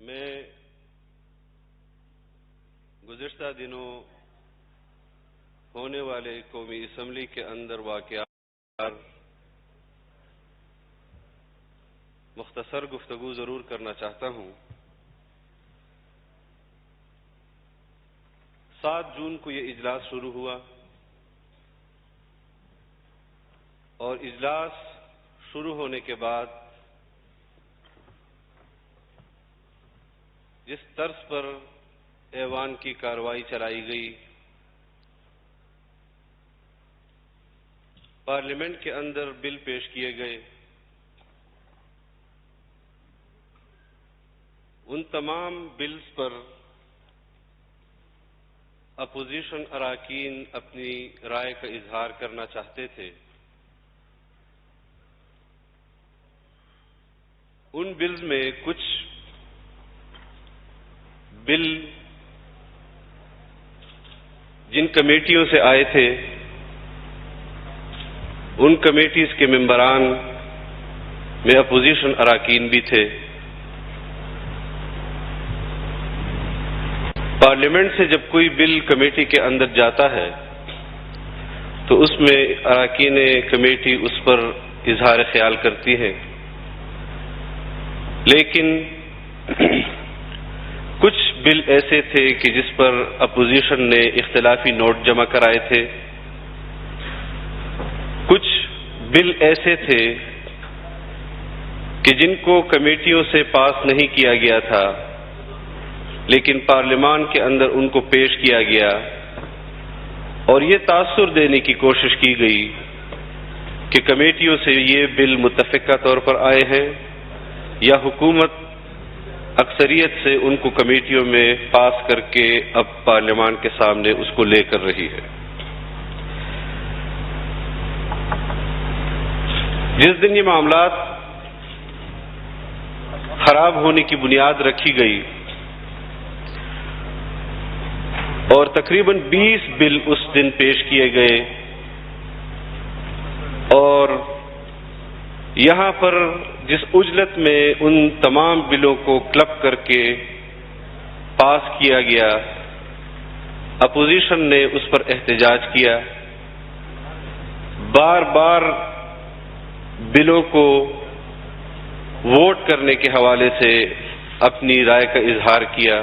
میں گزشتہ دنوں ہونے والے قومی اسمبلی کے اندر واقعات مختصر گفتگو ضرور کرنا چاہتا ہوں۔ 7 جون کو یہ اجلاس شروع ہوا اور اجلاس شروع ہونے کے بعد جس طرز پر ایوان کی کارروائی چلائی گئی، پارلیمنٹ کے اندر بل پیش کیے گئے، ان تمام بلز پر اپوزیشن اراکین اپنی رائے کا اظہار کرنا چاہتے تھے۔ ان بلز میں کچھ بل جن کمیٹیوں سے آئے تھے، ان کمیٹیز کے ممبران میں اپوزیشن اراکین بھی تھے۔ پارلیمنٹ سے جب کوئی بل کمیٹی کے اندر جاتا ہے تو اس میں اراکین کمیٹی اس پر اظہار خیال کرتی ہیں، لیکن کچھ بل ایسے تھے کہ جس پر اپوزیشن نے اختلافی نوٹ جمع کرائے تھے، کچھ بل ایسے تھے کہ جن کو کمیٹیوں سے پاس نہیں کیا گیا تھا، لیکن پارلیمان کے اندر ان کو پیش کیا گیا اور یہ تاثر دینے کی کوشش کی گئی کہ کمیٹیوں سے یہ بل متفقہ طور پر آئے ہیں یا حکومت اکثریت سے ان کو کمیٹیوں میں پاس کر کے اب پارلیمان کے سامنے اس کو لے کر رہی ہے۔ جس دن یہ معاملات خراب ہونے کی بنیاد رکھی گئی اور تقریباً 20 بل اس دن پیش کیے گئے، اور یہاں پر جس عجلت میں ان تمام بلوں کو کلب کر کے پاس کیا گیا، اپوزیشن نے اس پر احتجاج کیا، بار بار بلوں کو ووٹ کرنے کے حوالے سے اپنی رائے کا اظہار کیا۔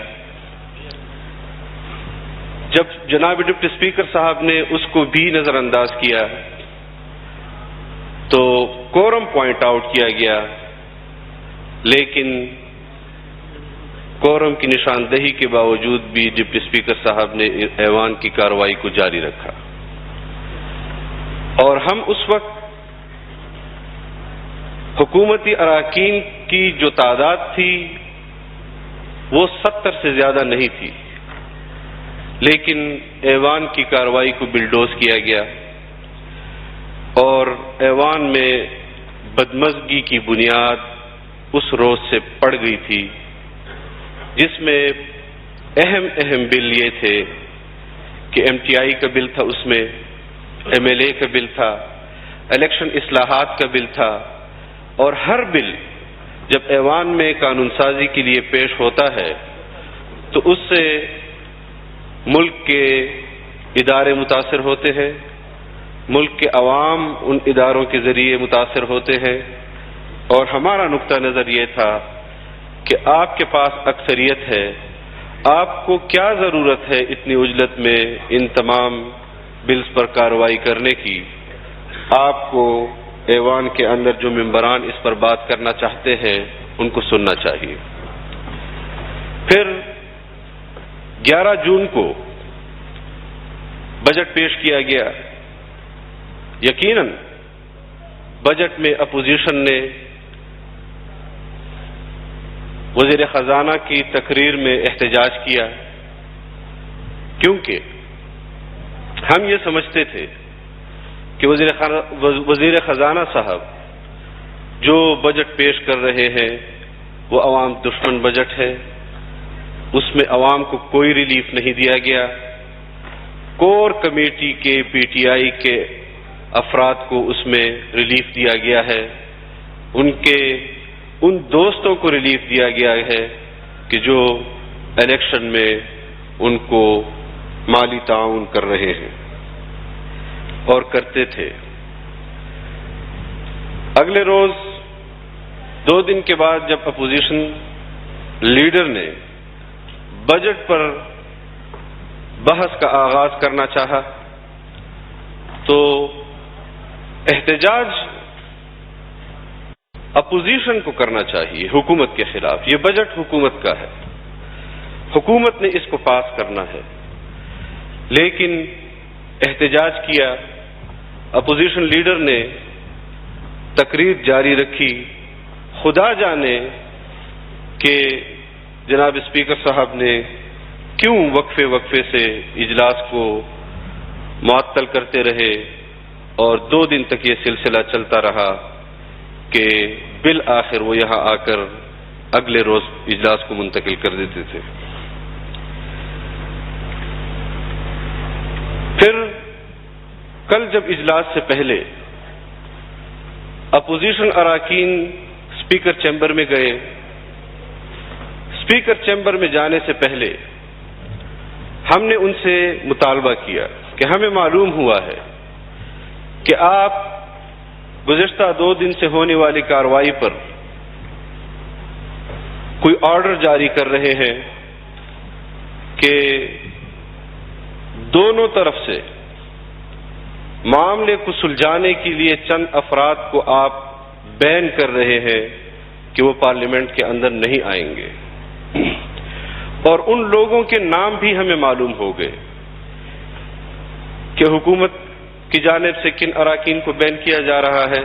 جب جناب ڈپٹی اسپیکر صاحب نے اس کو بھی نظر انداز کیا تو کورم پوائنٹ آؤٹ کیا گیا، لیکن کورم کی نشاندہی کے باوجود بھی ڈپٹی اسپیکر صاحب نے ایوان کی کارروائی کو جاری رکھا، اور ہم اس وقت حکومتی اراکین کی جو تعداد تھی وہ 70 سے زیادہ نہیں تھی، لیکن ایوان کی کارروائی کو بلڈوز کیا گیا اور ایوان میں بدمزگی کی بنیاد اس روز سے پڑ گئی تھی، جس میں اہم بل یہ تھے کہ ایم ٹی آئی کا بل تھا، اس میں ایم ایل اے کا بل تھا، الیکشن اصلاحات کا بل تھا، اور ہر بل جب ایوان میں قانون سازی کے لیے پیش ہوتا ہے تو اس سے ملک کے ادارے متاثر ہوتے ہیں، ملک کے عوام ان اداروں کے ذریعے متاثر ہوتے ہیں، اور ہمارا نقطہ نظر یہ تھا کہ آپ کے پاس اکثریت ہے، آپ کو کیا ضرورت ہے اتنی عجلت میں ان تمام بلز پر کارروائی کرنے کی؟ آپ کو ایوان کے اندر جو ممبران اس پر بات کرنا چاہتے ہیں ان کو سننا چاہیے۔ پھر 11 جون کو بجٹ پیش کیا گیا۔ یقیناً بجٹ میں اپوزیشن نے وزیر خزانہ کی تقریر میں احتجاج کیا، کیونکہ ہم یہ سمجھتے تھے کہ وزیر خزانہ صاحب جو بجٹ پیش کر رہے ہیں وہ عوام دشمن بجٹ ہے، اس میں عوام کو کوئی ریلیف نہیں دیا گیا، کور کمیٹی کے پی ٹی آئی کے افراد کو اس میں ریلیف دیا گیا ہے، ان دوستوں کو ریلیف دیا گیا ہے کہ جو الیکشن میں ان کو مالی تعاون کر رہے ہیں اور کرتے تھے۔ اگلے روز 2 دن کے بعد جب اپوزیشن لیڈر نے بجٹ پر بحث کا آغاز کرنا چاہا تو احتجاج اپوزیشن کو کرنا چاہیے حکومت کے خلاف۔ یہ بجٹ حکومت کا ہے، حکومت نے اس کو پاس کرنا ہے، لیکن احتجاج کیا، اپوزیشن لیڈر نے تقریر جاری رکھی۔ خدا جانے کہ جناب اسپیکر صاحب نے کیوں وقفے سے اجلاس کو معطل کرتے رہے اور 2 دن تک یہ سلسلہ چلتا رہا کہ بالآخر وہ یہاں آ کر اگلے روز اجلاس کو منتقل کر دیتے تھے۔ پھر کل جب اجلاس سے پہلے اپوزیشن اراکین اسپیکر چیمبر میں گئے، اسپیکر چیمبر میں جانے سے پہلے ہم نے ان سے مطالبہ کیا کہ ہمیں معلوم ہوا ہے کہ آپ گزشتہ 2 دن سے ہونے والی کارروائی پر کوئی آرڈر جاری کر رہے ہیں کہ دونوں طرف سے معاملے کو سلجھانے کے لیے چند افراد کو آپ بین کر رہے ہیں کہ وہ پارلیمنٹ کے اندر نہیں آئیں گے، اور ان لوگوں کے نام بھی ہمیں معلوم ہو گئے کہ حکومت کی جانب سے کن اراکین کو بین کیا جا رہا ہے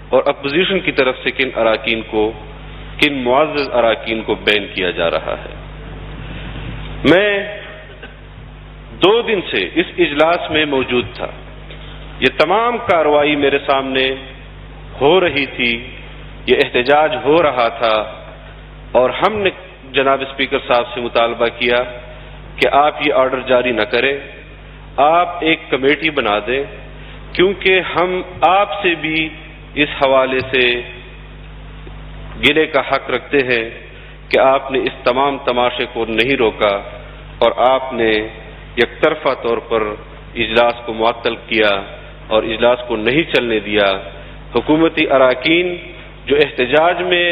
اور اپوزیشن کی طرف سے کن معزز اراکین کو بین کیا جا رہا ہے۔ میں 2 دن سے اس اجلاس میں موجود تھا، یہ تمام کارروائی میرے سامنے ہو رہی تھی، یہ احتجاج ہو رہا تھا، اور ہم نے جناب اسپیکر صاحب سے مطالبہ کیا کہ آپ یہ آرڈر جاری نہ کریں، آپ ایک کمیٹی بنا دیں، کیونکہ ہم آپ سے بھی اس حوالے سے گلے کا حق رکھتے ہیں کہ آپ نے اس تمام تماشے کو نہیں روکا اور آپ نے یک طرفہ طور پر اجلاس کو معطل کیا اور اجلاس کو نہیں چلنے دیا۔ حکومتی اراکین جو احتجاج میں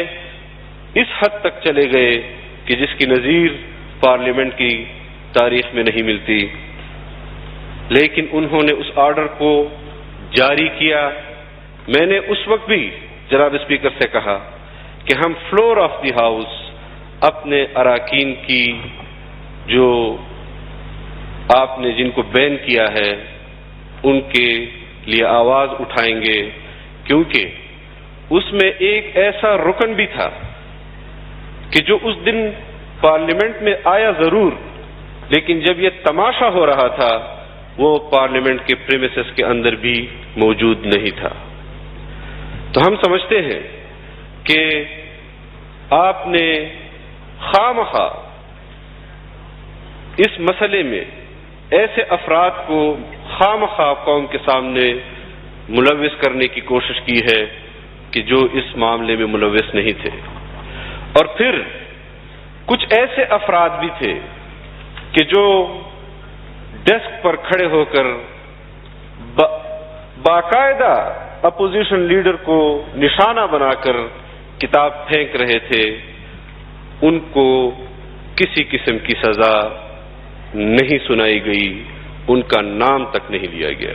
اس حد تک چلے گئے کہ جس کی نظیر پارلیمنٹ کی تاریخ میں نہیں ملتی، لیکن انہوں نے اس آرڈر کو جاری کیا۔ میں نے اس وقت بھی جناب اسپیکر سے کہا کہ ہم فلور آف دی ہاؤس اپنے اراکین کی جو آپ نے جن کو بین کیا ہے ان کے لیے آواز اٹھائیں گے، کیونکہ اس میں ایک ایسا رکن بھی تھا کہ جو اس دن پارلیمنٹ میں آیا ضرور، لیکن جب یہ تماشا ہو رہا تھا وہ پارلیمنٹ کے پریمیسز کے اندر بھی موجود نہیں تھا۔ تو ہم سمجھتے ہیں کہ آپ نے خواہ اس مسئلے میں ایسے افراد کو خواہ قوم کے سامنے ملوث کرنے کی کوشش کی ہے کہ جو اس معاملے میں ملوث نہیں تھے، اور پھر کچھ ایسے افراد بھی تھے کہ جو ڈیسک پر کھڑے ہو کر باقاعدہ اپوزیشن لیڈر کو نشانہ بنا کر کتاب پھینک رہے تھے، ان کو کسی قسم کی سزا نہیں سنائی گئی، ان کا نام تک نہیں لیا گیا۔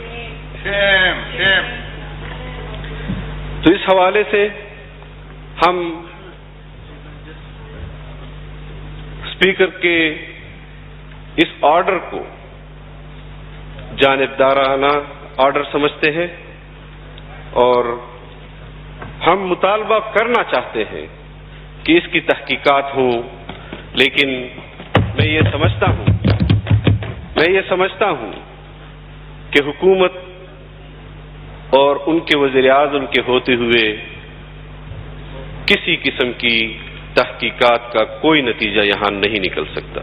تو اس حوالے سے ہم اسپیکر کے اس آرڈر کو جانبدارانہ آرڈر سمجھتے ہیں اور ہم مطالبہ کرنا چاہتے ہیں کہ اس کی تحقیقات ہوں، لیکن میں یہ سمجھتا ہوں کہ حکومت اور ان کے وزیر اعظم کے ہوتے ہوئے کسی قسم کی تحقیقات کا کوئی نتیجہ یہاں نہیں نکل سکتا،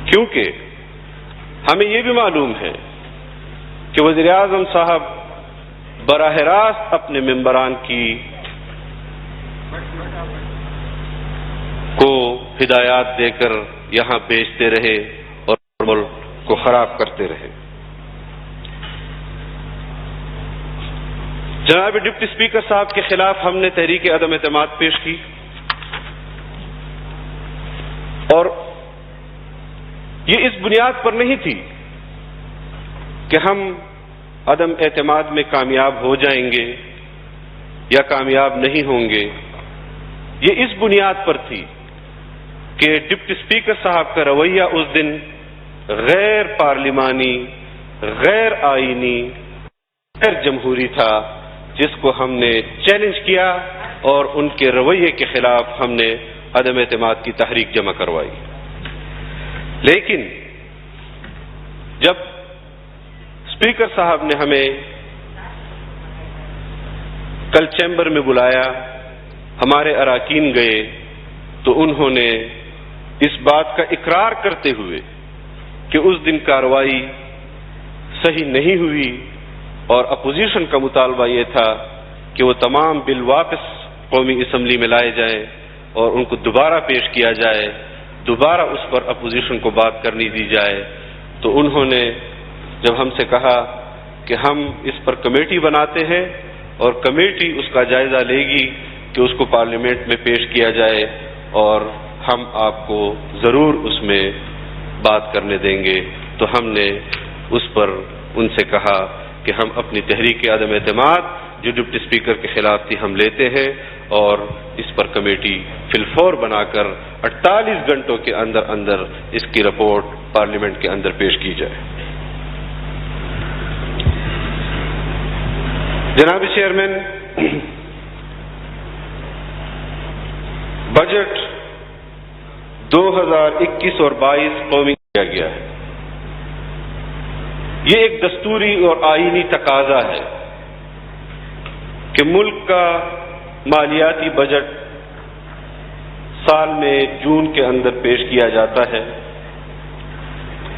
کیونکہ ہمیں یہ بھی معلوم ہے کہ وزیر اعظم صاحب براہ راست اپنے ممبران کو ہدایات دے کر یہاں بیچتے رہے اور ملک کو خراب کرتے رہے۔ جناب ڈپٹی اسپیکر صاحب کے خلاف ہم نے تحریک عدم اعتماد پیش کی، اور یہ اس بنیاد پر نہیں تھی کہ ہم عدم اعتماد میں کامیاب ہو جائیں گے یا کامیاب نہیں ہوں گے، یہ اس بنیاد پر تھی کہ ڈپٹی اسپیکر صاحب کا رویہ اس دن غیر پارلیمانی، غیر آئینی، غیر جمہوری تھا، جس کو ہم نے چیلنج کیا اور ان کے رویے کے خلاف ہم نے عدم اعتماد کی تحریک جمع کروائی۔ لیکن جب اسپیکر صاحب نے ہمیں کل چیمبر میں بلایا، ہمارے اراکین گئے، تو انہوں نے اس بات کا اقرار کرتے ہوئے کہ اس دن کارروائی صحیح نہیں ہوئی، اور اپوزیشن کا مطالبہ یہ تھا کہ وہ تمام بل واپس قومی اسمبلی میں لائے جائیں اور ان کو دوبارہ پیش کیا جائے، دوبارہ اس پر اپوزیشن کو بات کرنی دی جائے، تو انہوں نے جب ہم سے کہا کہ ہم اس پر کمیٹی بناتے ہیں اور کمیٹی اس کا جائزہ لے گی کہ اس کو پارلیمنٹ میں پیش کیا جائے اور ہم آپ کو ضرور اس میں بات کرنے دیں گے، تو ہم نے اس پر ان سے کہا کہ ہم اپنی تحریک عدم اعتماد جو ڈپٹی اسپیکر کے خلاف تھی ہم لیتے ہیں، اور اس پر کمیٹی فی الفور بنا کر 48 گھنٹوں کے اندر اندر اس کی رپورٹ پارلیمنٹ کے اندر پیش کی جائے۔ جناب چیئرمین، بجٹ 2021 اور 22 قومی کیا گیا ہے۔ یہ ایک دستوری اور آئینی تقاضا ہے کہ ملک کا مالیاتی بجٹ سال میں جون کے اندر پیش کیا جاتا ہے،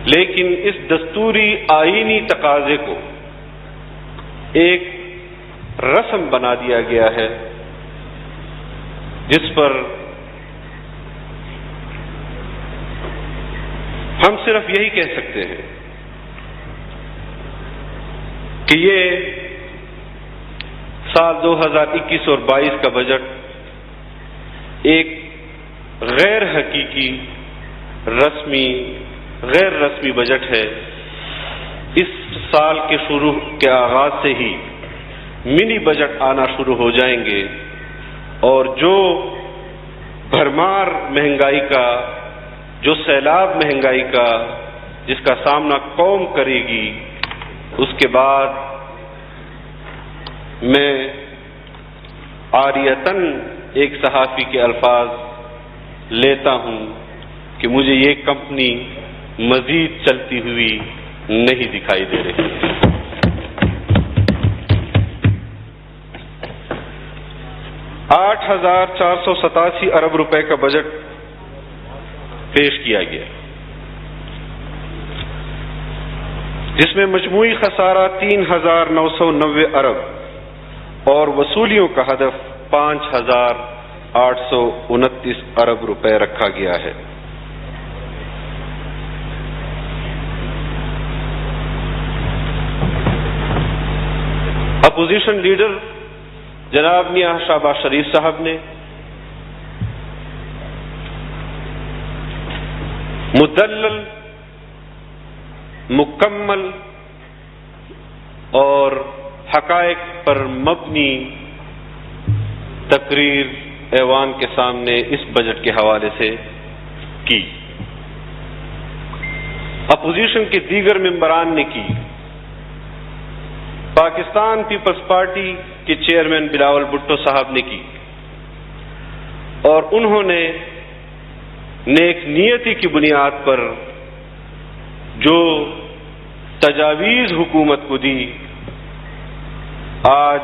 لیکن اس دستوری آئینی تقاضے کو ایک رسم بنا دیا گیا ہے جس پر ہم صرف یہی کہہ سکتے ہیں کہ یہ سال 2021 اور 22 کا بجٹ ایک غیر حقیقی، رسمی، غیر رسمی بجٹ ہے۔ اس سال کے شروع کے آغاز سے ہی منی بجٹ آنا شروع ہو جائیں گے، اور جو بھرمار مہنگائی کا، جو سیلاب مہنگائی کا جس کا سامنا قوم کرے گی، اس کے بعد میں عاریتاً ایک صحافی کے الفاظ لیتا ہوں کہ مجھے یہ کمپنی مزید چلتی ہوئی نہیں دکھائی دے رہی ہے۔ 8,487 ارب روپے کا بجٹ پیش کیا گیا، جس میں مجموعی خسارہ 3,990 ارب اور وصولیوں کا ہدف 5,829 ارب روپے رکھا گیا ہے۔ اپوزیشن لیڈر جناب میاں شہباز شریف صاحب نے مدلل، مکمل اور حقائق پر مبنی تقریر ایوان کے سامنے اس بجٹ کے حوالے سے کی۔ اپوزیشن کے دیگر ممبران نے کی۔ پاکستان پیپلز پارٹی کے چیئرمین بلاول بھٹو صاحب نے کی، اور انہوں نے نیک نیتی کی بنیاد پر جو تجاویز حکومت کو دی، آج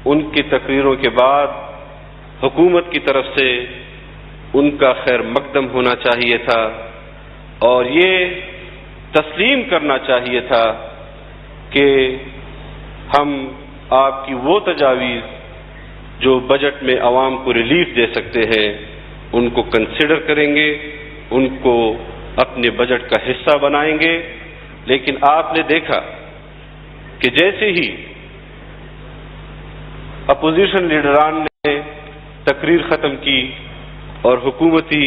ان کی تقریروں کے بعد حکومت کی طرف سے ان کا خیر مقدم ہونا چاہیے تھا، اور یہ تسلیم کرنا چاہیے تھا کہ ہم آپ کی وہ تجاویز جو بجٹ میں عوام کو ریلیف دے سکتے ہیں ان کو کنسیڈر کریں گے، ان کو اپنے بجٹ کا حصہ بنائیں گے۔ لیکن آپ نے دیکھا کہ جیسے ہی اپوزیشن لیڈران نے تقریر ختم کی اور حکومتی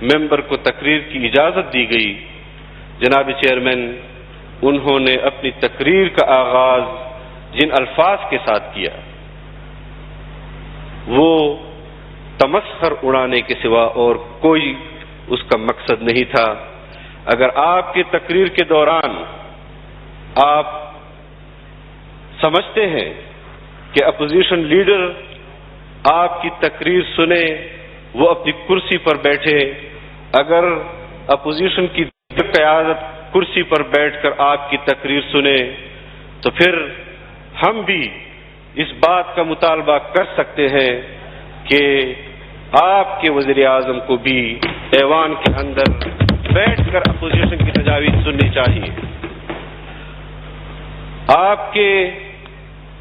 ممبر کو تقریر کی اجازت دی گئی، جناب چیئرمین انہوں نے اپنی تقریر کا آغاز جن الفاظ کے ساتھ کیا وہ تمسخر اڑانے کے سوا اور کوئی اس کا مقصد نہیں تھا۔ اگر آپ کی تقریر کے دوران آپ سمجھتے ہیں کہ اپوزیشن لیڈر آپ کی تقریر سنے، وہ اپنی کرسی پر بیٹھے، اگر اپوزیشن کی قیادت کرسی پر بیٹھ کر آپ کی تقریر سنے تو پھر ہم بھی اس بات کا مطالبہ کر سکتے ہیں کہ آپ کے وزیر اعظم کو بھی ایوان کے اندر بیٹھ کر اپوزیشن کی تجاویز سننی چاہیے۔ آپ کے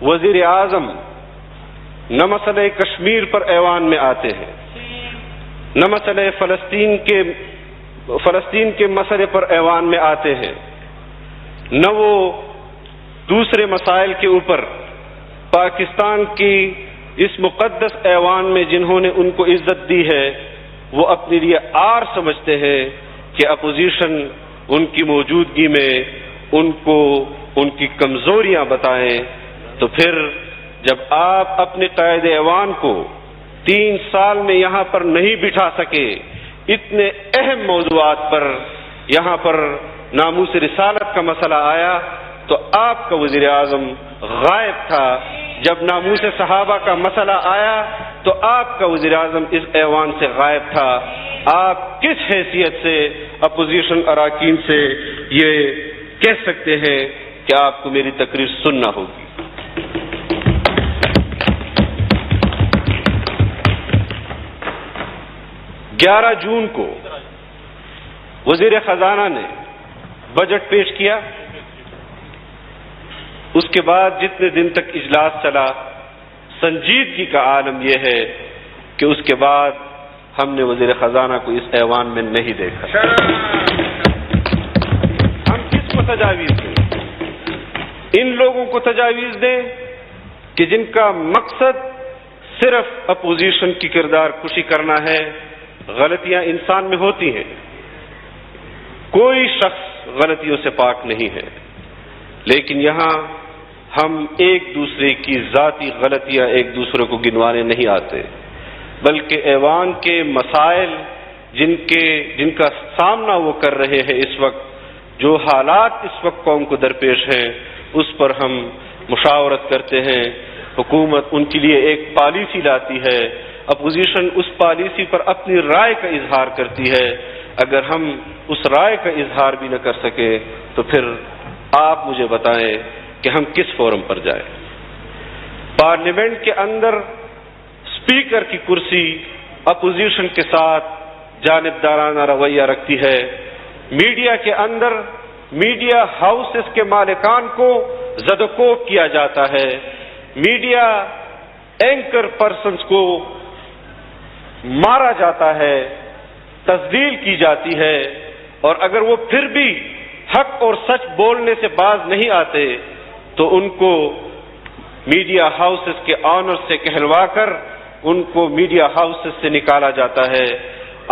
وزیر اعظم نہ مسئلہ کشمیر پر ایوان میں آتے ہیں، نہ مسئلہ فلسطین کے مسئلے پر ایوان میں آتے ہیں، نہ وہ دوسرے مسائل کے اوپر پاکستان کی اس مقدس ایوان میں جنہوں نے ان کو عزت دی ہے وہ اپنے لیے عار سمجھتے ہیں کہ اپوزیشن ان کی موجودگی میں ان کو ان کی کمزوریاں بتائیں۔ تو پھر جب آپ اپنے قائد ایوان کو 3 سال میں یہاں پر نہیں بٹھا سکے، اتنے اہم موضوعات پر یہاں پر ناموس رسالت کا مسئلہ آیا تو آپ کا وزیر اعظم غائب تھا، جب ناموس صحابہ کا مسئلہ آیا تو آپ کا وزیر اعظم اس ایوان سے غائب تھا۔ آپ کس حیثیت سے اپوزیشن اراکین سے یہ کہہ سکتے ہیں کہ آپ کو میری تقریر سننا ہوگی؟ 11 جون کو وزیر خزانہ نے بجٹ پیش کیا، اس کے بعد جتنے دن تک اجلاس چلا سنجیدگی کا عالم یہ ہے کہ اس کے بعد ہم نے وزیر خزانہ کو اس ایوان میں نہیں دیکھا۔ ہم کس کو تجاویز دیں؟ ان لوگوں کو تجاویز دیں کہ جن کا مقصد صرف اپوزیشن کی کردار کشی کرنا ہے۔ غلطیاں انسان میں ہوتی ہیں، کوئی شخص غلطیوں سے پاک نہیں ہے، لیکن یہاں ہم ایک دوسرے کی ذاتی غلطیاں ایک دوسرے کو گنوانے نہیں آتے، بلکہ ایوان کے مسائل جن کا سامنا وہ کر رہے ہیں اس وقت، جو حالات اس وقت قوم کو درپیش ہیں، اس پر ہم مشاورت کرتے ہیں۔ حکومت ان کے لیے ایک پالیسی لاتی ہے، اپوزیشن اس پالیسی پر اپنی رائے کا اظہار کرتی ہے۔ اگر ہم اس رائے کا اظہار بھی نہ کر سکے تو پھر آپ مجھے بتائیں کہ ہم کس فورم پر جائیں؟ پارلیمنٹ کے اندر اسپیکر کی کرسی اپوزیشن کے ساتھ جانبدارانہ رویہ رکھتی ہے، میڈیا کے اندر میڈیا ہاؤسز کے مالکان کو زدوکوب کیا جاتا ہے، میڈیا اینکر پرسنز کو مارا جاتا ہے، تذلیل کی جاتی ہے، اور اگر وہ پھر بھی حق اور سچ بولنے سے باز نہیں آتے تو ان کو میڈیا ہاؤسز کے آنر سے کہلوا کر ان کو میڈیا ہاؤسز سے نکالا جاتا ہے۔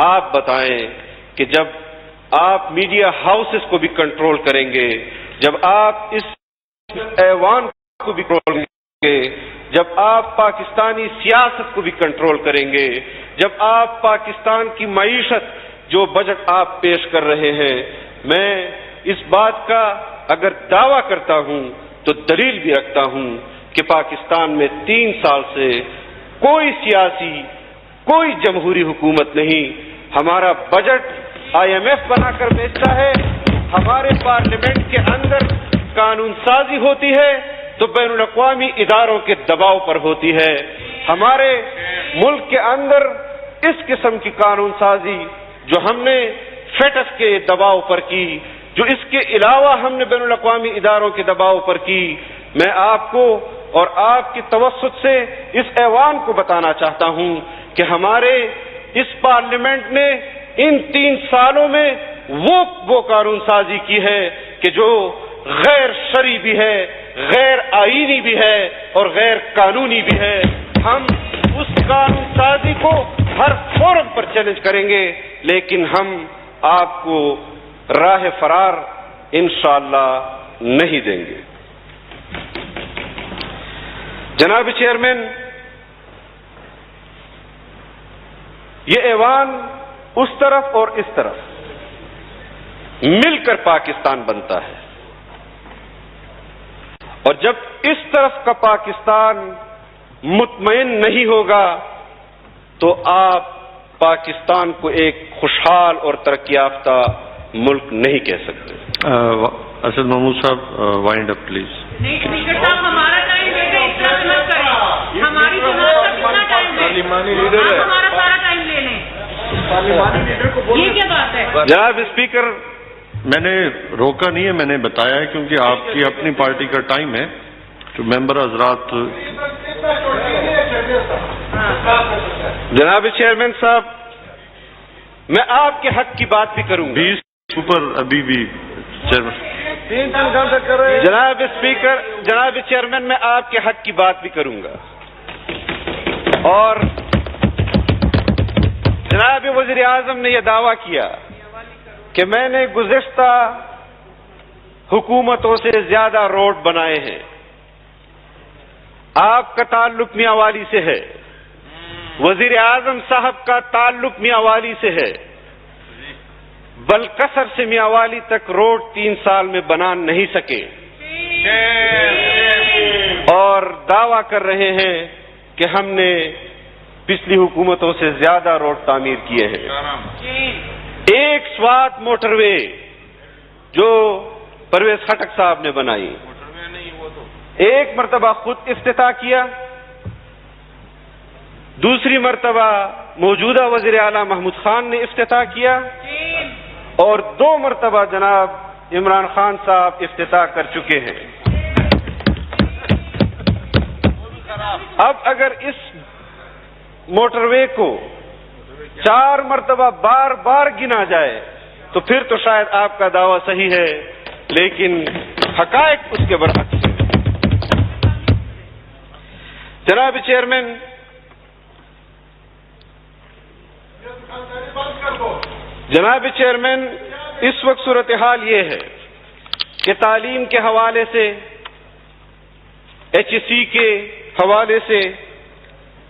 آپ بتائیں کہ جب آپ میڈیا ہاؤسز کو بھی کنٹرول کریں گے، جب آپ اس ایوان کو بھی کنٹرول کریں گے، جب آپ پاکستانی سیاست کو بھی کنٹرول کریں گے، جب آپ پاکستان کی معیشت جو بجٹ آپ پیش کر رہے ہیں، میں اس بات کا اگر دعویٰ کرتا ہوں تو دلیل بھی رکھتا ہوں کہ پاکستان میں 3 سال سے کوئی سیاسی کوئی جمہوری حکومت نہیں، ہمارا بجٹ IMF بنا کر بیچتا ہے، ہمارے پارلیمنٹ کے اندر قانون سازی ہوتی ہے تو بین الاقوامی اداروں کے دباؤ پر ہوتی ہے۔ ہمارے ملک کے اندر اس قسم کی قانون سازی جو ہم نے فیٹف کے دباؤ پر کی، جو اس کے علاوہ ہم نے بین الاقوامی اداروں کے دباؤ پر کی، میں آپ کو اور آپ کی توسط سے اس ایوان کو بتانا چاہتا ہوں کہ ہمارے اس پارلیمنٹ نے ان 3 سالوں میں وہ قانون سازی کی ہے کہ جو غیر شرعی بھی ہے، غیر آئینی بھی ہے اور غیر قانونی بھی ہے. ہم اس قانون سازی کو ہر فورم پر چیلنج کریں گے، لیکن ہم آپ کو راہ فرار انشاءاللہ نہیں دیں گے. جناب چیئرمین، یہ ایوان اس طرف اور اس طرف مل کر پاکستان بنتا ہے، اور جب اس طرف کا پاکستان مطمئن نہیں ہوگا تو آپ پاکستان کو ایک خوشحال اور ترقی یافتہ ملک نہیں کہہ سکتے. اسد محمود صاحب وائنڈ اپ پلیز. نہیں اسپیکر صاحب، ہمارا ٹائم لے کے اس طرح مت کریں. ہماری جماعت کا کتنا ٹائم ہے؟ ہمارا سارا ٹائم لے لیں. یہ کیا بات ہے؟ جناب اسپیکر، میں نے روکا نہیں ہے، میں نے بتایا ہے کیونکہ آپ کی اپنی پارٹی کا ٹائم ہے تو ممبر حضرات. جناب چیئرمین صاحب، میں آپ کے حق کی بات بھی کروں گا. 20 اوپر ابھی بھی چیئرمین. جناب اسپیکر، جناب چیئرمین، میں آپ کے حق کی بات بھی کروں گا. اور جناب وزیر اعظم نے یہ دعویٰ کیا کہ میں نے گزشتہ حکومتوں سے زیادہ روڈ بنائے ہیں. آپ کا تعلق میاں والی سے ہے، وزیر اعظم صاحب کا تعلق میاں والی سے ہے. بلکسر سے میاں والی تک روڈ 3 سال میں بنا نہیں سکے، اور دعویٰ کر رہے ہیں کہ ہم نے پچھلی حکومتوں سے زیادہ روڈ تعمیر کیے ہیں. ایک سوات موٹر وے جو پرویز خٹک صاحب نے بنائی، ایک مرتبہ خود افتتاح کیا، دوسری مرتبہ موجودہ وزیر اعلیٰ محمود خان نے افتتاح کیا، اور 2 مرتبہ جناب عمران خان صاحب افتتاح کر چکے ہیں. اب اگر اس موٹر وے کو 4 مرتبہ بار بار گنا جائے تو پھر تو شاید آپ کا دعویٰ صحیح ہے، لیکن حقائق اس کے برعکس ہیں. جناب چیئرمین، اس وقت صورتحال یہ ہے کہ تعلیم کے حوالے سے، HEC کے حوالے سے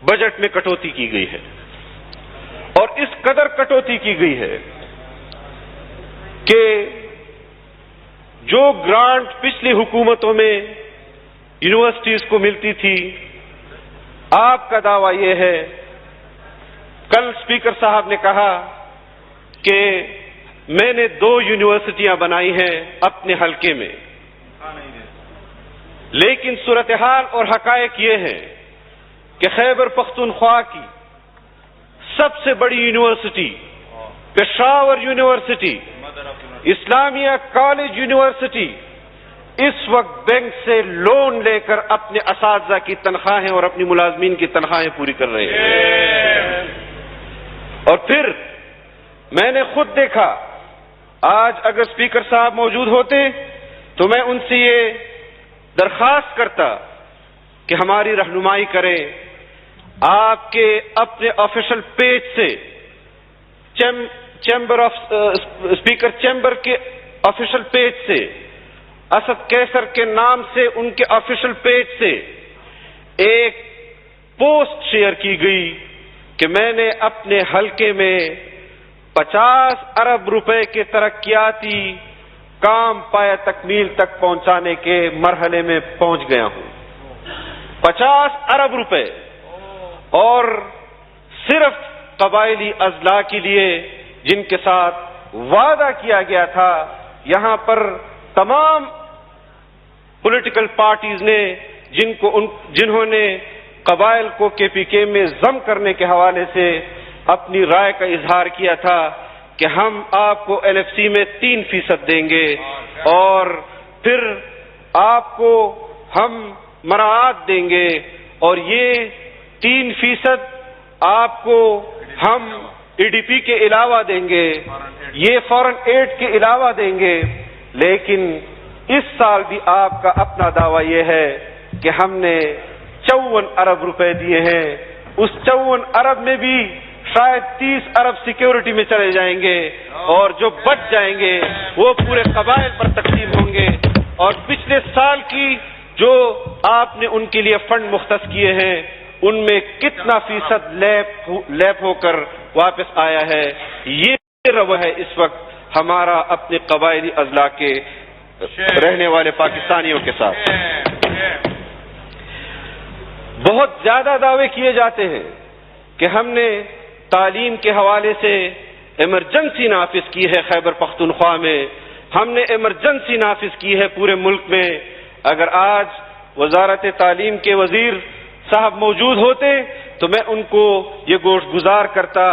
بجٹ میں کٹوتی کی گئی ہے، اور اس قدر کٹوتی کی گئی ہے کہ جو گرانٹ پچھلی حکومتوں میں یونیورسٹیز کو ملتی تھی، آپ کا دعویٰ یہ ہے، کل اسپیکر صاحب نے کہا کہ میں نے 2 یونیورسٹیاں بنائی ہیں اپنے حلقے میں، لیکن صورتحال اور حقائق یہ ہے کہ خیبر پختونخوا کی سب سے بڑی یونیورسٹی پشاور یونیورسٹی، اسلامیہ کالج یونیورسٹی اس وقت بینک سے لون لے کر اپنے اساتذہ کی تنخواہیں اور اپنی ملازمین کی تنخواہیں پوری کر رہے ہیں. اور پھر میں نے خود دیکھا، آج اگر اسپیکر صاحب موجود ہوتے تو میں ان سے یہ درخواست کرتا کہ ہماری رہنمائی کریں. آپ کے اپنے آفیشل پیج سے چیمبر آف اسپیکر چیمبر کے آفیشل پیج سے، اسد کیسر کے نام سے ان کے آفیشل پیج سے ایک پوسٹ شیئر کی گئی کہ میں نے اپنے حلقے میں 50 ارب روپے کے ترقیاتی کام پایہ تکمیل تک پہنچانے کے مرحلے میں پہنچ گیا ہوں. 50 ارب روپے، اور صرف قبائلی اضلاع کے لیے جن کے ساتھ وعدہ کیا گیا تھا. یہاں پر تمام پولیٹیکل پارٹیز نے جنہوں نے قبائل کو KPK میں ضم کرنے کے حوالے سے اپنی رائے کا اظہار کیا تھا کہ ہم آپ کو LFC میں 3% دیں گے، اور پھر آپ کو ہم مراعات دیں گے، اور یہ 3% آپ کو ہم EDP کے علاوہ دیں گے، یہ فورن ایڈ کے علاوہ دیں گے، لیکن اس سال بھی آپ کا اپنا دعویٰ یہ ہے کہ ہم نے 54 ارب روپے دیے ہیں، اس 54 ارب میں بھی شاید 30 ارب سیکیورٹی میں چلے جائیں گے، اور جو بچ جائیں گے وہ پورے قبائل پر تقسیم ہوں گے، اور پچھلے سال کی جو آپ نے ان کے لیے فنڈ مختص کیے ہیں ان میں کتنا فیصد لیپ ہو کر واپس آیا ہے۔ یہ رویہ ہے اس وقت ہمارا اپنے قبائلی اضلاع کے رہنے والے پاکستانیوں کے ساتھ۔ بہت زیادہ دعوے کیے جاتے ہیں کہ ہم نے تعلیم کے حوالے سے ایمرجنسی نافذ کی ہے خیبر پختونخوا میں، ہم نے ایمرجنسی نافذ کی ہے پورے ملک میں۔ اگر آج وزارت تعلیم کے وزیر صاحب موجود ہوتے تو میں ان کو یہ گوش گزار کرتا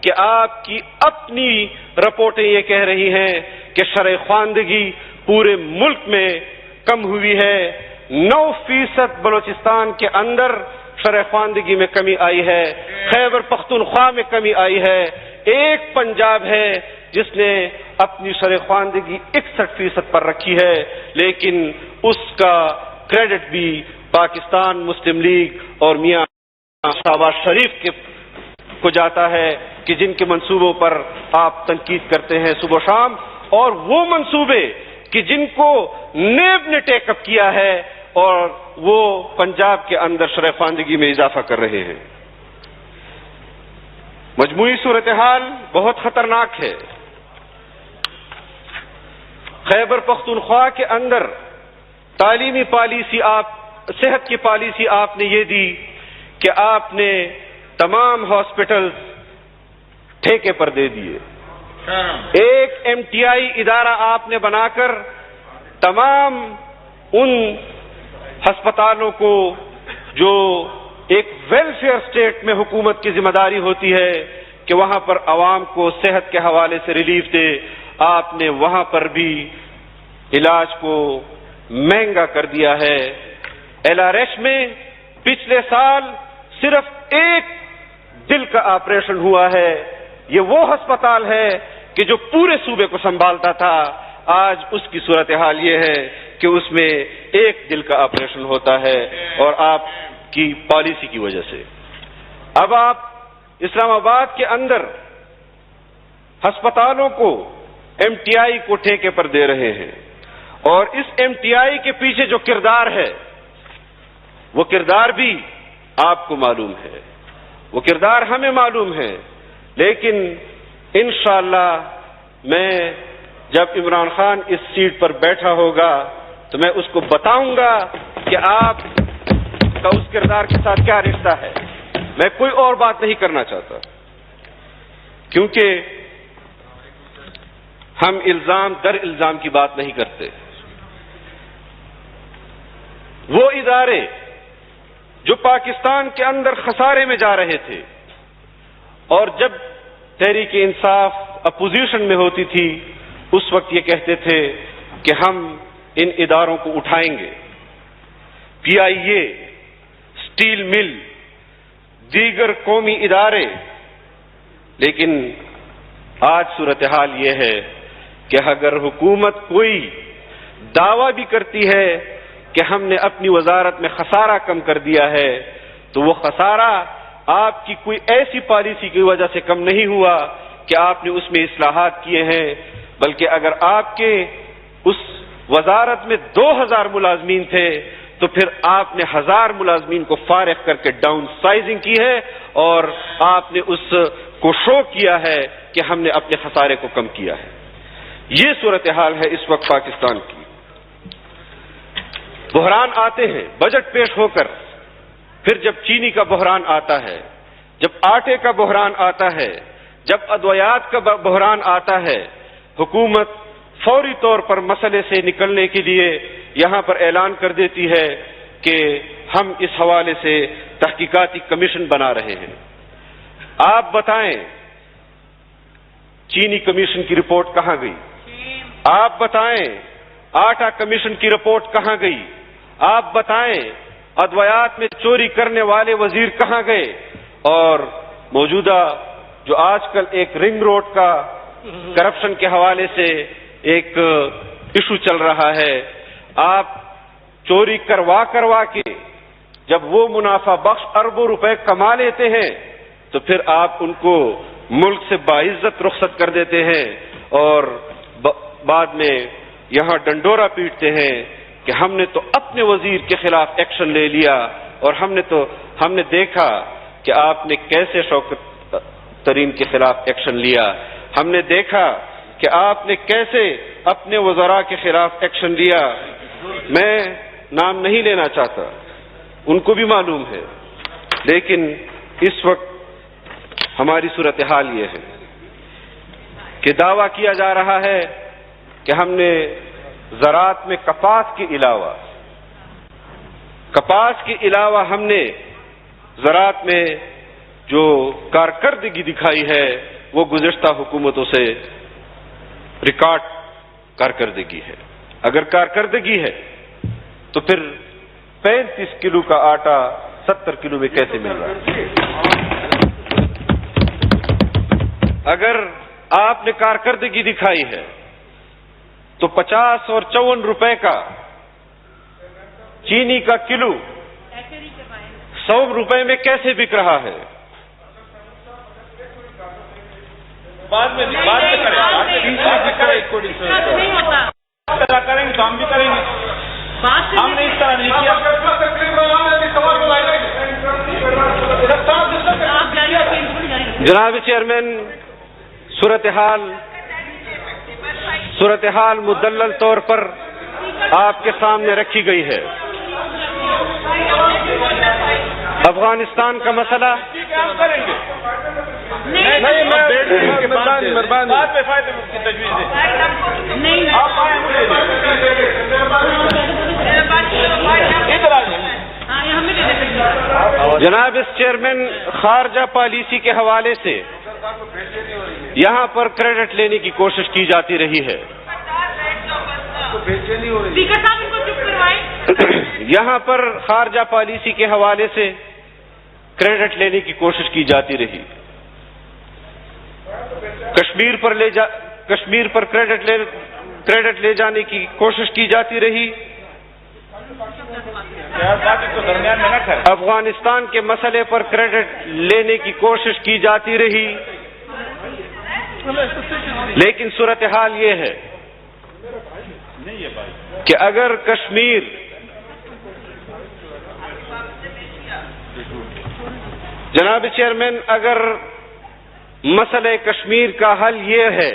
کہ آپ کی اپنی رپورٹیں یہ کہہ رہی ہیں کہ شرح خواندگی پورے ملک میں کم ہوئی ہے، 9% بلوچستان کے اندر شرح خواندگی میں کمی آئی ہے، خیبر پختونخوا میں کمی آئی ہے، ایک پنجاب ہے جس نے اپنی شرح خواندگی 61% پر رکھی ہے، لیکن اس کا کریڈٹ بھی پاکستان مسلم لیگ اور میاں شہباز شریف کو جاتا ہے کہ جن کے منصوبوں پر آپ تنقید کرتے ہیں صبح و شام، اور وہ منصوبے کہ جن کو نیب نے ٹیک اپ کیا ہے اور وہ پنجاب کے اندر شرح خواندگی میں اضافہ کر رہے ہیں۔ مجموعی صورتحال بہت خطرناک ہے۔ خیبر پختونخوا کے اندر تعلیمی پالیسی صحت کی پالیسی آپ نے یہ دی کہ آپ نے تمام ہاسپٹلز ٹھیکے پر دے دیے، ایک MTI ادارہ آپ نے بنا کر تمام ان ہسپتالوں کو جو ایک ویلفیئر اسٹیٹ میں حکومت کی ذمہ داری ہوتی ہے کہ وہاں پر عوام کو صحت کے حوالے سے ریلیف دے، آپ نے وہاں پر بھی علاج کو مہنگا کر دیا ہے۔ LRH میں پچھلے سال صرف ایک دل کا آپریشن ہوا ہے، یہ وہ ہسپتال ہے کہ جو پورے صوبے کو سنبھالتا تھا، آج اس کی صورتحال یہ ہے کہ اس میں ایک دل کا آپریشن ہوتا ہے، اور آپ کی پالیسی کی وجہ سے۔ اب آپ اسلام آباد کے اندر ہسپتالوں کو MTI کو ٹھیکے پر دے رہے ہیں، اور اس MTI کے پیچھے جو کردار ہے وہ کردار بھی آپ کو معلوم ہے، وہ کردار ہمیں معلوم ہے، لیکن انشاءاللہ میں جب عمران خان اس سیٹ پر بیٹھا ہوگا تو میں اس کو بتاؤں گا کہ آپ کا اس کردار کے ساتھ کیا رشتہ ہے۔ میں کوئی اور بات نہیں کرنا چاہتا، کیونکہ ہم الزام در الزام کی بات نہیں کرتے۔ وہ ادارے جو پاکستان کے اندر خسارے میں جا رہے تھے، اور جب تحریک انصاف اپوزیشن میں ہوتی تھی اس وقت یہ کہتے تھے کہ ہم ان اداروں کو اٹھائیں گے، PIA، اسٹیل مل، دیگر قومی ادارے، لیکن آج صورتحال یہ ہے کہ اگر حکومت کوئی دعویٰ بھی کرتی ہے کہ ہم نے اپنی وزارت میں خسارہ کم کر دیا ہے، تو وہ خسارہ آپ کی کوئی ایسی پالیسی کی وجہ سے کم نہیں ہوا کہ آپ نے اس میں اصلاحات کیے ہیں، بلکہ اگر آپ کے اس وزارت میں 2000 ملازمین تھے تو پھر آپ نے 1000 ملازمین کو فارغ کر کے ڈاؤن سائزنگ کی ہے، اور آپ نے اس کو شو کیا ہے کہ ہم نے اپنے خسارے کو کم کیا ہے۔ یہ صورتحال ہے اس وقت پاکستان کی۔ بحران آتے ہیں بجٹ پیش ہو کر، پھر جب چینی کا بحران آتا ہے، جب آٹے کا بحران آتا ہے، جب ادویات کا بحران آتا ہے، حکومت فوری طور پر مسئلے سے نکلنے کے لیے یہاں پر اعلان کر دیتی ہے کہ ہم اس حوالے سے تحقیقاتی کمیشن بنا رہے ہیں۔ آپ بتائیں چینی کمیشن کی رپورٹ کہاں گئی؟ آپ بتائیں آٹا کمیشن کی رپورٹ کہاں گئی؟ آپ بتائیں ادویات میں چوری کرنے والے وزیر کہاں گئے؟ اور موجودہ جو آج کل ایک رنگ روڈ کا کرپشن کے حوالے سے ایک ایشو چل رہا ہے، آپ چوری کروا کے جب وہ منافع بخش اربوں روپے کما لیتے ہیں تو پھر آپ ان کو ملک سے باعزت رخصت کر دیتے ہیں اور بعد میں یہاں ڈنڈورا پیٹتے ہیں کہ ہم نے تو اپنے وزیر کے خلاف ایکشن لے لیا، اور ہم نے دیکھا کہ آپ نے کیسے شوکت ترین کے خلاف ایکشن لیا، ہم نے دیکھا کہ آپ نے کیسے اپنے وزراء کے خلاف ایکشن لیا۔ میں نام نہیں لینا چاہتا، ان کو بھی معلوم ہے، لیکن اس وقت ہماری صورتحال یہ ہے کہ دعویٰ کیا جا رہا ہے کہ ہم نے زراعت میں کپاس کے علاوہ ہم نے زراعت میں جو کارکردگی دکھائی ہے وہ گزشتہ حکومتوں سے ریکارڈ کارکردگی ہے۔ اگر کارکردگی ہے تو پھر 35 کلو کا آٹا 70 کلو میں کیسے مل رہا ہے؟ اگر آپ نے کارکردگی دکھائی ہے تو 50 اور 54 روپے کا چینی کا کلو 100 روپے میں کیسے بک رہا ہے؟ بعد میں کریں گے تو ہم بھی کریں گے، ہم نے اس طرح نہیں کیا۔ جناب چیئرمین، صورتحال مدلل طور پر آپ کے سامنے رکھی گئی ہے۔ افغانستان کا مسئلہ جناب چیئرمین، خارجہ پالیسی کے حوالے سے یہاں پر کریڈٹ لینے کی کوشش کی جاتی رہی ہے۔ یہاں پر خارجہ پالیسی کے حوالے سے کریڈٹ لینے کی کوشش کی جاتی رہی، کشمیر پر کریڈٹ لے جانے کی کوشش کی جاتی رہی، افغانستان کے مسئلے پر کریڈٹ لینے کی کوشش کی جاتی رہی، لیکن صورتحال یہ ہے کہ اگر کشمیر جناب چیئرمین، اگر مسئلہ کشمیر کا حل یہ ہے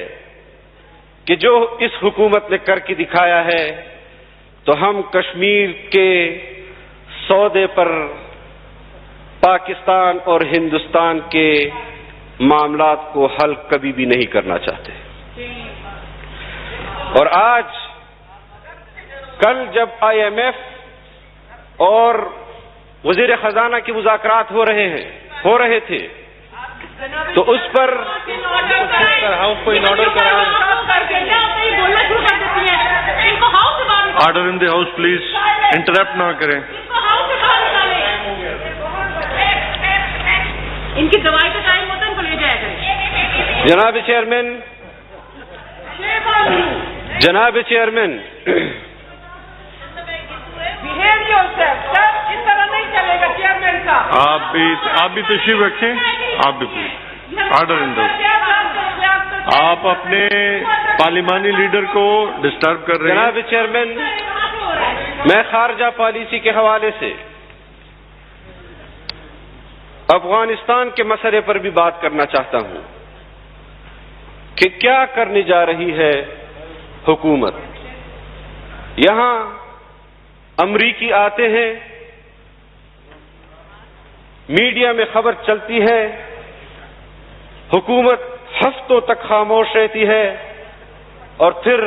کہ جو اس حکومت نے کر کے دکھایا ہے تو ہم کشمیر کے سودے پر پاکستان اور ہندوستان کے معاملات کو حل کبھی بھی نہیں کرنا چاہتے۔ اور آج کل جب IMF اور وزیر خزانہ کی مذاکرات ہو رہے تھے تو اس پر order in the house please, interrupt نہ کریں۔ ان کی دوائی کا ٹائم ہوتا ہے، ان کو لے جایا کریں۔ جناب چیئرمین، اس طرح نہیں چلے گا چیئرمین صاحب۔ آپ بھی تشریف رکھیں، آپ بھی please order in the house. آپ اپنے پارلیمانی لیڈر کو ڈسٹرب کر رہے ہیں۔ جناب چیئرمین، میں خارجہ پالیسی کے حوالے سے افغانستان کے مسئلے پر بھی بات کرنا چاہتا ہوں کہ کیا کرنے جا رہی ہے حکومت۔ یہاں امریکی آتے ہیں، میڈیا میں خبر چلتی ہے، حکومت ہفتوں تک خاموش رہتی ہے اور پھر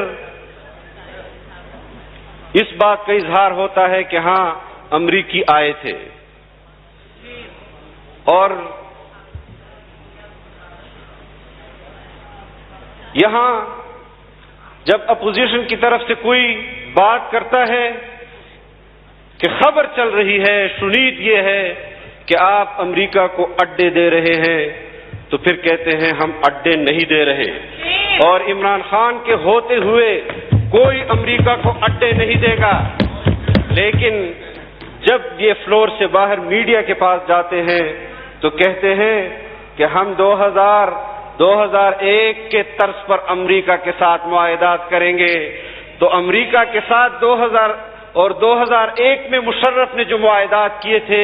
اس بات کا اظہار ہوتا ہے کہ ہاں امریکی آئے تھے، اور یہاں جب اپوزیشن کی طرف سے کوئی بات کرتا ہے کہ خبر چل رہی ہے، شنید یہ ہے کہ آپ امریکہ کو اڈے دے رہے ہیں، تو پھر کہتے ہیں ہم اڈے نہیں دے رہے، اور عمران خان کے ہوتے ہوئے کوئی امریکہ کو اڈے نہیں دے گا۔ لیکن جب یہ فلور سے باہر میڈیا کے پاس جاتے ہیں تو کہتے ہیں کہ ہم 2001 کے طرز پر امریکہ کے ساتھ معاہدات کریں گے۔ تو امریکہ کے ساتھ 2001 میں مشرف نے جو معاہدات کیے تھے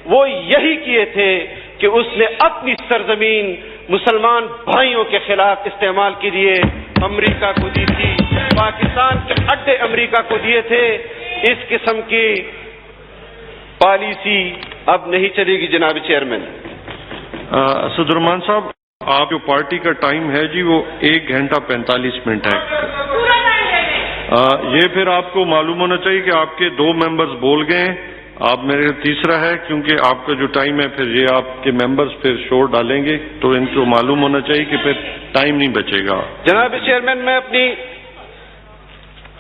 وہ یہی کیے تھے کہ اس نے اپنی سرزمین مسلمان بھائیوں کے خلاف استعمال کے لیے امریکہ کو دی تھی، پاکستان کے اڈے امریکہ کو دیے تھے۔ اس قسم کی پالیسی اب نہیں چلے گی جناب چیئرمین۔ اسد الرحمان صاحب، آپ جو پارٹی کا ٹائم ہے جی وہ 1 گھنٹہ 45 منٹ ہے۔ یہ پھر آپ کو معلوم ہونا چاہیے کہ آپ کے 2 ممبرز بول گئے، آپ میرے تیسرا ہے، کیونکہ آپ کا جو ٹائم ہے پھر یہ آپ کے ممبرز پھر شور ڈالیں گے، تو ان کو معلوم ہونا چاہیے کہ پھر ٹائم نہیں بچے گا۔ جناب چیئرمین، میں اپنی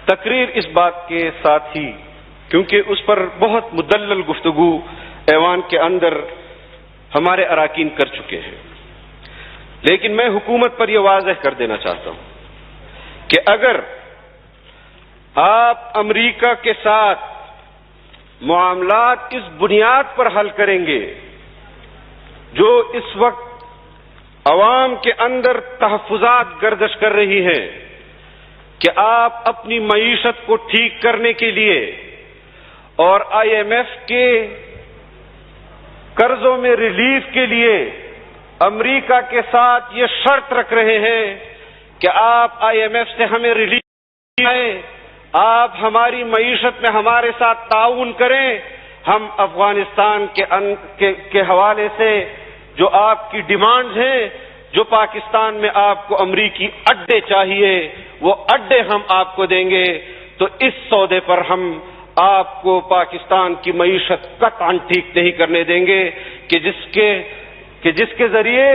تقریر اس بات کے ساتھ ہی، کیونکہ اس پر بہت مدلل گفتگو ایوان کے اندر ہمارے اراکین کر چکے ہیں، لیکن میں حکومت پر یہ واضح کر دینا چاہتا ہوں کہ اگر آپ امریکہ کے ساتھ معاملات اس بنیاد پر حل کریں گے جو اس وقت عوام کے اندر تحفظات گردش کر رہی ہیں کہ آپ اپنی معیشت کو ٹھیک کرنے کے لیے اور IMF کے قرضوں میں ریلیف کے لیے امریکہ کے ساتھ یہ شرط رکھ رہے ہیں کہ آپ IMF سے ہمیں ریلیف دیں، آپ ہماری معیشت میں ہمارے ساتھ تعاون کریں، ہم افغانستان کے حوالے سے جو آپ کی ڈیمانڈز ہیں، جو پاکستان میں آپ کو امریکی اڈے چاہیے وہ اڈے ہم آپ کو دیں گے۔ تو اس سودے پر ہم آپ کو پاکستان کی معیشت قطعاً ٹھیک نہیں کرنے دیں گے کہ جس کے ذریعے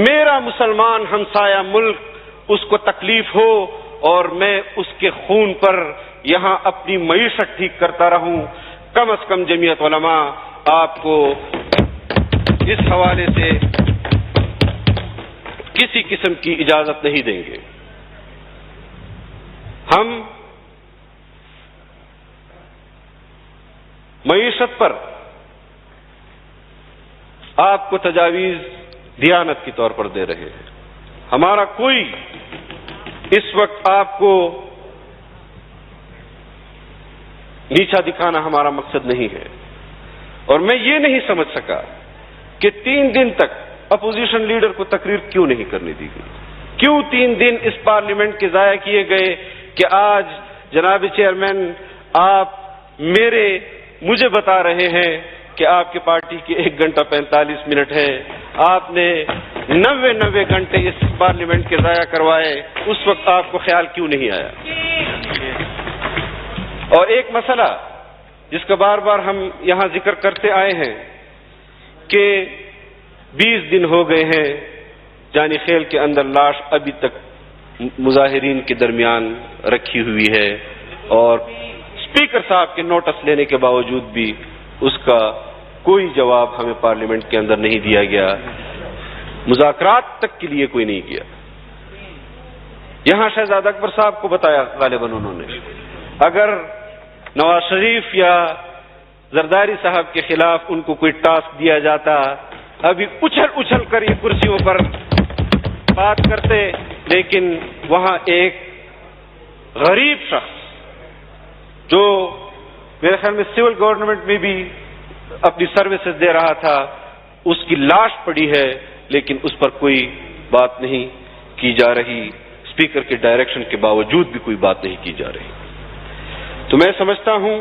میرا مسلمان ہمسایہ ملک اس کو تکلیف ہو اور میں اس کے خون پر یہاں اپنی معیشت ٹھیک کرتا رہوں۔ کم از کم جمعیت علماء آپ کو اس حوالے سے کسی قسم کی اجازت نہیں دیں گے۔ ہم معیشت پر آپ کو تجاویز دیانت کے طور پر دے رہے ہیں، ہمارا کوئی اس وقت آپ کو نیچا دکھانا ہمارا مقصد نہیں ہے، اور میں یہ نہیں سمجھ سکا کہ 3 دن تک اپوزیشن لیڈر کو تقریر کیوں نہیں کرنے دی گئی، کیوں 3 دن اس پارلیمنٹ کے ضائع کیے گئے کہ آج جناب چیئرمین آپ مجھے بتا رہے ہیں کہ آپ کی پارٹی کی 1 گھنٹہ 45 منٹ ہے، آپ نے 90 گھنٹے اس پارلیمنٹ کے ضائع کروائے، اس وقت آپ کو خیال کیوں نہیں آیا؟ اور ایک مسئلہ جس کا بار بار ہم یہاں ذکر کرتے آئے ہیں کہ 20 دن ہو گئے ہیں جانی خیل کے اندر لاش ابھی تک مظاہرین کے درمیان رکھی ہوئی ہے، اور اسپیکر صاحب کے نوٹس لینے کے باوجود بھی اس کا کوئی جواب ہمیں پارلیمنٹ کے اندر نہیں دیا گیا، مذاکرات تک کے لیے کوئی نہیں کیا۔ یہاں شہزاد اکبر صاحب کو بتایا غالباً انہوں نے، اگر نواز شریف یا زرداری صاحب کے خلاف ان کو کوئی ٹاسک دیا جاتا ابھی اچھل کر یہ کرسیوں پر بات کرتے، لیکن وہاں ایک غریب شخص جو میرے خیال میں سول گورنمنٹ میں بھی اپنی سروسز دے رہا تھا، اس کی لاش پڑی ہے لیکن اس پر کوئی بات نہیں کی جا رہی، اسپیکر کے ڈائریکشن کے باوجود بھی کوئی بات نہیں کی جا رہی۔ تو میں سمجھتا ہوں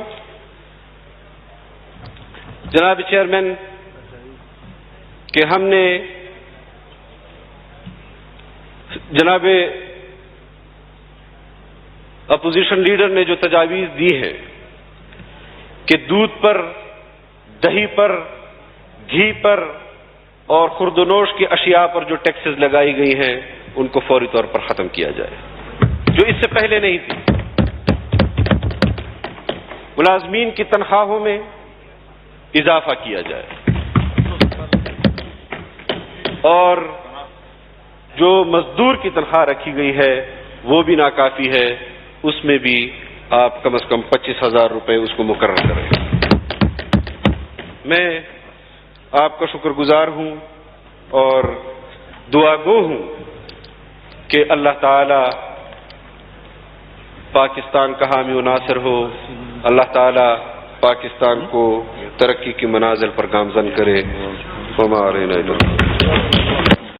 جناب چیئرمین کہ ہم نے جناب اپوزیشن لیڈر نے جو تجاویز دی ہے کہ دودھ پر، دہی پر، گھی پر اور خوردونوش کی اشیاء پر جو ٹیکسز لگائی گئی ہیں ان کو فوری طور پر ختم کیا جائے، جو اس سے پہلے نہیں تھی۔ ملازمین کی تنخواہوں میں اضافہ کیا جائے، اور جو مزدور کی تنخواہ رکھی گئی ہے وہ بھی ناکافی ہے، اس میں بھی آپ کم از کم 25,000 روپے اس کو مقرر کریں۔ میں آپ کا شکر گزار ہوں اور دعا گو ہوں کہ اللہ تعالی پاکستان کا حامی و ناصر ہو، اللہ تعالی پاکستان کو ترقی کی منازل پر گامزن کرے۔ وما علینا الا البلاغ۔